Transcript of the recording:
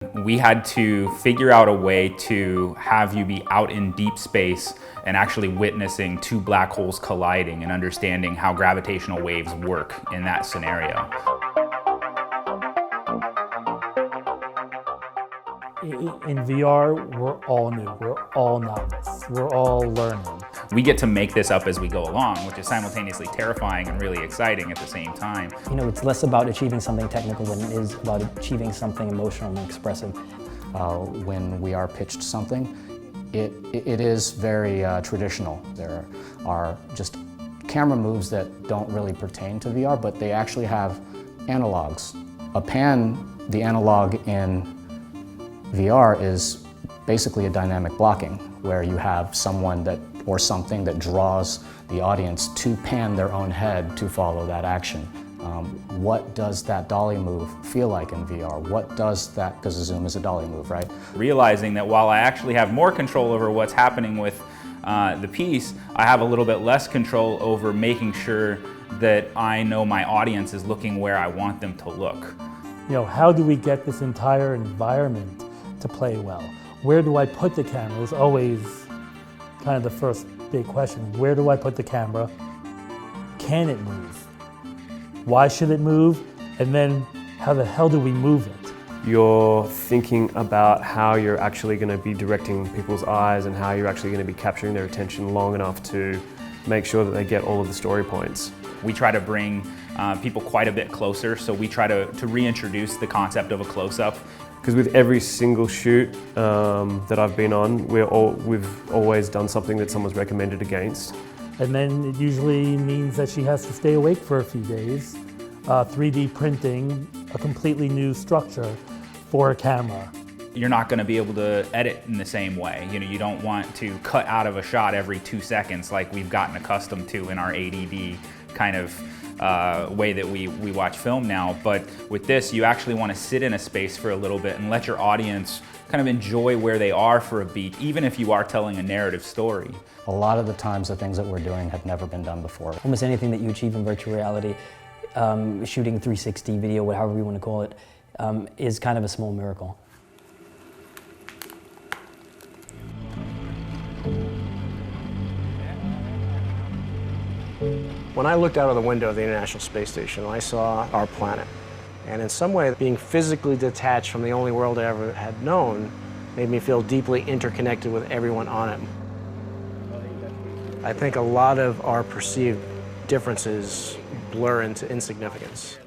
We had to figure out a way to have you be out in deep space and actually witnessing two black holes colliding and understanding how gravitational waves work in that scenario. In VR, we're all new, we're all nuts, we're all learning. We get to make this up as we go along, which is simultaneously terrifying and really exciting at the same time. You know, it's less about achieving something technical than it is about achieving something emotional and expressive. When we are pitched something, it is very traditional. There are just camera moves that don't really pertain to VR, but they actually have analogs. A pan, the analog in VR is basically a dynamic blocking, where you have someone that or something that draws the audience to pan their own head to follow that action. What does that dolly move feel like in VR? What does that, because a zoom is a dolly move, right? Realizing that while I actually have more control over what's happening with the piece, I have a little bit less control over making sure that I know my audience is looking where I want them to look. You know, how do we get this entire environment to play well? Where do I put the camera is always kind of the first big question. Where do I put the camera? Can it move? Why should it move? And then how the hell do we move it? You're thinking about how you're actually going to be directing people's eyes and how you're actually going to be capturing their attention long enough to make sure that they get all of the story points. We try to bring people quite a bit closer, so we try to reintroduce the concept of a close-up. Because with every single shoot that I've been on, we've always done something that someone's recommended against. And then it usually means that she has to stay awake for a few days, 3D printing a completely new structure for a camera. You're not going to be able to edit in the same way. You know, you don't want to cut out of a shot every 2 seconds like we've gotten accustomed to in our ADD kind of way that we watch film now. But with this, you actually want to sit in a space for a little bit and let your audience kind of enjoy where they are for a beat, even if you are telling a narrative story. A lot of the times the things that we're doing have never been done before. Almost anything that you achieve in virtual reality, shooting 360 video, however you want to call it, is kind of a small miracle. When I looked out of the window of the International Space Station, I saw our planet. And in some way, being physically detached from the only world I ever had known made me feel deeply interconnected with everyone on it. I think a lot of our perceived differences blur into insignificance.